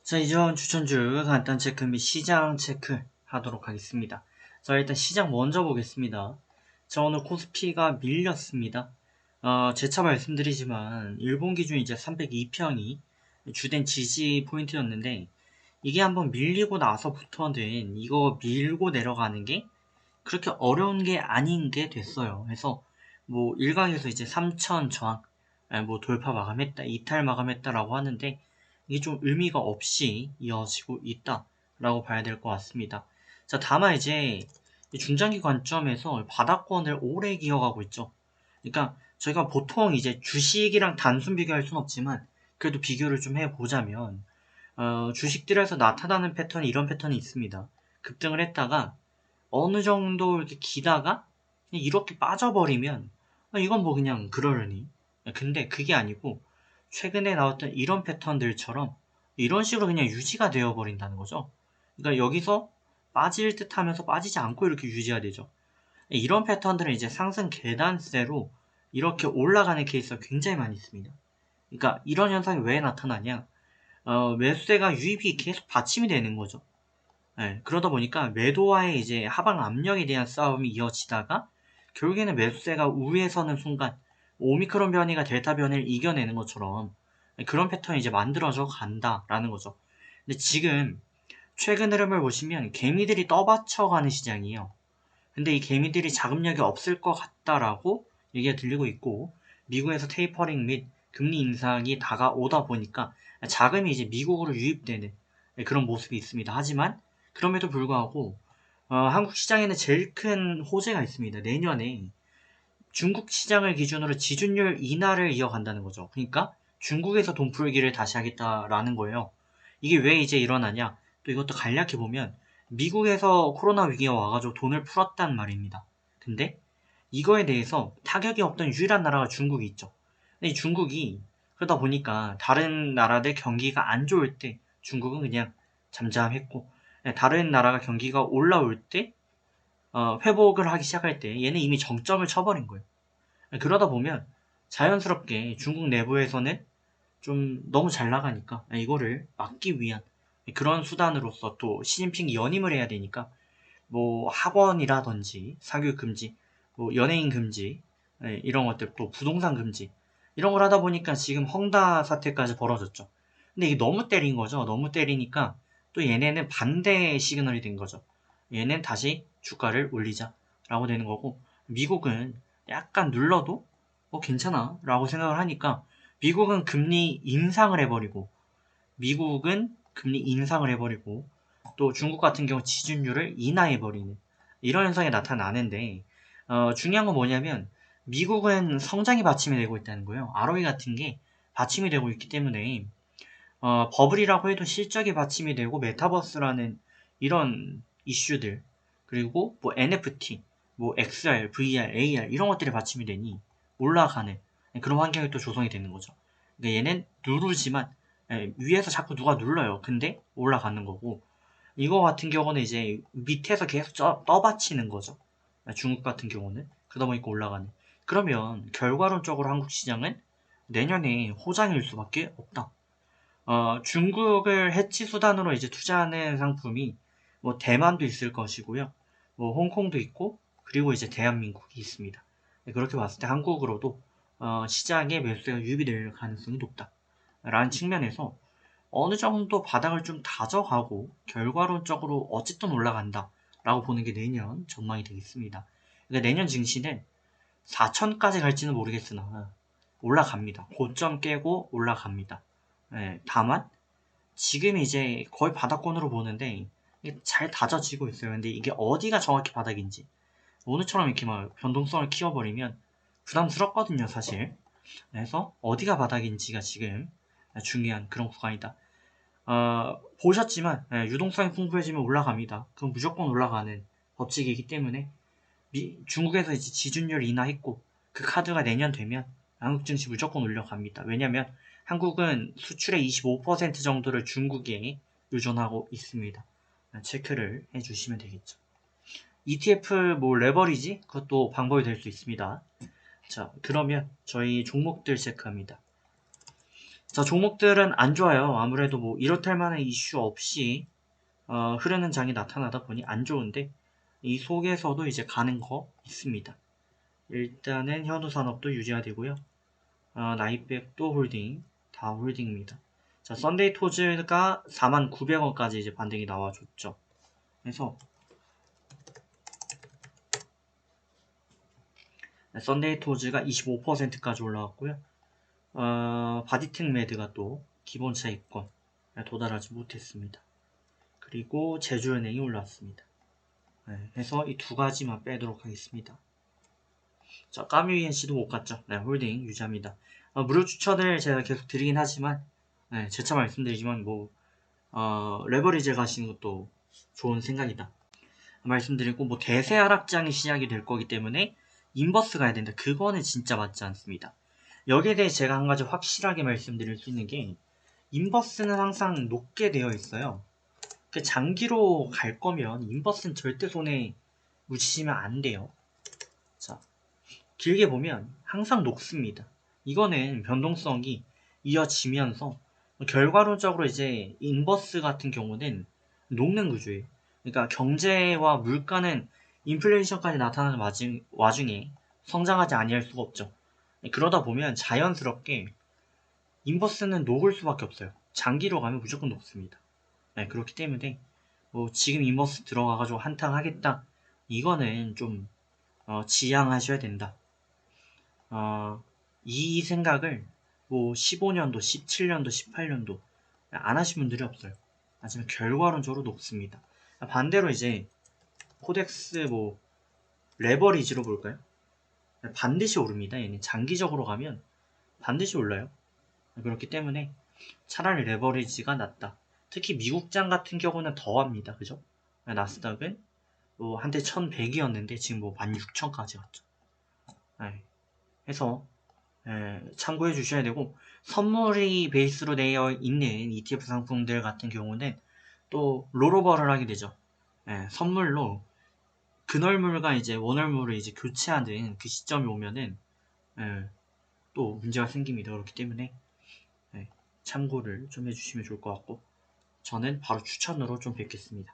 자, 이전 추천주 간단 체크 및 시장 체크 하도록 하겠습니다. 자, 일단 시장 먼저 보겠습니다. 자, 오늘 코스피가 밀렸습니다. 재차 말씀드리지만 일본 기준 이제 302평이 주된 지지 포인트였는데 이게 한번 밀리고 나서부터는 이거 밀고 내려가는 게 그렇게 어려운 게 아닌 게 됐어요. 그래서 뭐 일각에서 이제 3000 저항 뭐 돌파 마감했다, 이탈 마감했다라고 하는데 이게 좀 의미가 없이 이어지고 있다라고 봐야 될 것 같습니다. 자, 다만 이제 중장기 관점에서 바닥권을 오래 기어가고 있죠. 그러니까 저희가 보통 이제 주식이랑 단순 비교할 순 없지만 그래도 비교를 좀 해보자면 주식들에서 나타나는 패턴이 이런 패턴이 있습니다. 급등을 했다가 어느 정도 이렇게 기다가 그냥 이렇게 빠져버리면 이건 뭐 그냥 그러려니. 근데 그게 아니고 최근에 나왔던 이런 패턴들처럼 이런 식으로 그냥 유지가 되어 버린다는 거죠. 그러니까 여기서 빠질 듯 하면서 빠지지 않고 이렇게 유지가 되죠. 이런 패턴들은 이제 상승 계단세로 이렇게 올라가는 케이스가 굉장히 많이 있습니다. 그러니까 이런 현상이 왜 나타나냐? 매수세가 유입이 계속 받침이 되는 거죠. 네, 그러다 보니까 매도와의 이제 하방 압력에 대한 싸움이 이어지다가 결국에는 매수세가 우위에 서는 순간 오미크론 변이가 델타 변이를 이겨내는 것처럼 그런 패턴이 이제 만들어져 간다라는 거죠. 근데 지금 최근 흐름을 보시면 개미들이 떠받쳐가는 시장이에요. 근데 이 개미들이 자금력이 없을 것 같다라고 얘기가 들리고 있고 미국에서 테이퍼링 및 금리 인상이 다가오다 보니까 자금이 이제 미국으로 유입되는 그런 모습이 있습니다. 하지만 그럼에도 불구하고 한국 시장에는 제일 큰 호재가 있습니다. 내년에 중국 시장을 기준으로 지준율 인하를 이어간다는 거죠. 그러니까 중국에서 돈 풀기를 다시 하겠다라는 거예요. 이게 왜 이제 일어나냐? 또 이것도 간략히 보면 미국에서 코로나 위기가 와가지고 돈을 풀었단 말입니다. 근데 이거에 대해서 타격이 없던 유일한 나라가 중국이 있죠. 근데 이 중국이 그러다 보니까 다른 나라들 경기가 안 좋을 때 중국은 그냥 잠잠했고 다른 나라가 경기가 올라올 때 회복을 하기 시작할 때 얘는 이미 정점을 쳐버린 거예요. 그러다 보면 자연스럽게 중국 내부에서는 좀 너무 잘 나가니까 이거를 막기 위한 그런 수단으로서 또 시진핑이 연임을 해야 되니까 뭐 학원이라든지 사교육 금지, 뭐 연예인 금지, 이런 것들 또 부동산 금지 이런 걸 하다 보니까 지금 헝다 사태까지 벌어졌죠. 근데 이게 너무 때린 거죠. 너무 때리니까 또 얘네는 반대 시그널이 된 거죠. 얘는 다시 주가를 올리자라고 되는 거고 미국은 약간 눌러도 괜찮아 라고 생각을 하니까 미국은 금리 인상을 해버리고 미국은 금리 인상을 해버리고 또 중국 같은 경우 지준율을 인하해버리는 이런 현상이 나타나는데 중요한 건 뭐냐면 미국은 성장이 받침이 되고 있다는 거예요. ROE 같은 게 받침이 되고 있기 때문에 버블이라고 해도 실적이 받침이 되고 메타버스라는 이런 이슈들 그리고 뭐 NFT, 뭐 XR, VR, AR 이런 것들이 받침이 되니 올라가는 그런 환경이 또 조성이 되는 거죠. 그러니까 얘는 누르지만 위에서 자꾸 누가 눌러요. 근데 올라가는 거고 이거 같은 경우는 이제 밑에서 계속 떠받치는 거죠. 중국 같은 경우는 그러다 보니까 올라가는. 그러면 결과론적으로 한국 시장은 내년에 호장일 수밖에 없다. 중국을 해치 수단으로 이제 투자하는 상품이 뭐 대만도 있을 것이고요. 뭐 홍콩도 있고 그리고 이제 대한민국이 있습니다. 그렇게 봤을 때 한국으로도 시장에 매수세가 유입될 가능성이 높다. 라는 측면에서 어느 정도 바닥을 좀 다져가고 결과론적으로 어쨌든 올라간다. 라고 보는 게 내년 전망이 되겠습니다. 그러니까 내년 증시는 4천까지 갈지는 모르겠으나 올라갑니다. 고점 깨고 올라갑니다. 다만 지금 이제 거의 바닥권으로 보는데 잘 다져지고 있어요. 근데 이게 어디가 정확히 바닥인지 오늘처럼 이렇게 막 변동성을 키워버리면 부담스럽거든요, 사실. 그래서 어디가 바닥인지가 지금 중요한 그런 구간이다. 보셨지만 유동성이 풍부해지면 올라갑니다. 그건 무조건 올라가는 법칙이기 때문에 중국에서 이제 지준율 인하했고 그 카드가 내년 되면 한국 증시 무조건 올라갑니다. 왜냐면 한국은 수출의 25% 정도를 중국에 의존하고 있습니다. 체크를 해주시면 되겠죠. ETF 뭐 레버리지 그것도 방법이 될 수 있습니다. 자, 그러면 저희 종목들 체크합니다. 자, 종목들은 안 좋아요. 아무래도 뭐 이렇다 할 만한 이슈 없이 흐르는 장이 나타나다 보니 안 좋은데 이 속에서도 이제 가는 거 있습니다. 일단은 현우산업도 유지가 되고요. 나이백도 홀딩, 다 홀딩입니다. 자, 썬데이 토즈가 49,000원까지 이제 반등이 나와줬죠. 그래서 썬데이 토즈가 25%까지 올라왔고요. 바디텍 매드가 또 기본차 입건 도달하지 못했습니다. 그리고 제주은행이 올랐습니다. 네, 해서 이 두 가지만 빼도록 하겠습니다. 자, 까뮤이엔씨도 못 갔죠. 네, 홀딩 유지합니다. 무료 추천을 제가 계속 드리긴 하지만, 네, 재차 말씀드리지만, 레버리지 가시는 것도 좋은 생각이다. 말씀드리고, 대세 하락장이 시작이 될 거기 때문에, 인버스 가야 된다. 그거는 진짜 맞지 않습니다. 여기에 대해 제가 한 가지 확실하게 말씀드릴 수 있는 게, 인버스는 항상 높게 되어 있어요. 그 장기로 갈 거면, 인버스는 절대 손에 묻히시면 안 돼요. 자, 길게 보면 항상 녹습니다. 이거는 변동성이 이어지면서 결과론적으로 이제 인버스 같은 경우는 녹는 구조예요. 그러니까 경제와 물가는 인플레이션까지 나타나는 와중에 성장하지 아니할 수가 없죠. 그러다 보면 자연스럽게 인버스는 녹을 수밖에 없어요. 장기로 가면 무조건 녹습니다. 네, 그렇기 때문에 지금 인버스 들어가가지고 한탕 하겠다. 이거는 좀 지양하셔야 된다. 이 생각을 15년도, 17년도, 18년도 안 하신 분들이 없어요. 하지만 결과론적으로 높습니다. 반대로 이제 코덱스 레버리지로 볼까요? 반드시 오릅니다. 얘는 장기적으로 가면 반드시 올라요. 그렇기 때문에 차라리 레버리지가 낫다. 특히 미국장 같은 경우는 더합니다. 그죠? 나스닥은 한때 1100이었는데 지금 16,000까지 갔죠. 네. 해서 참고해 주셔야 되고, 선물이 베이스로 되어 있는 ETF 상품들 같은 경우는 또 롤오버를 하게 되죠. 선물로 근월물과 이제 원월물을 이제 교체하는 그 시점이 오면은 또 문제가 생깁니다. 그렇기 때문에 참고를 좀 해주시면 좋을 것 같고, 저는 바로 추천으로 좀 뵙겠습니다.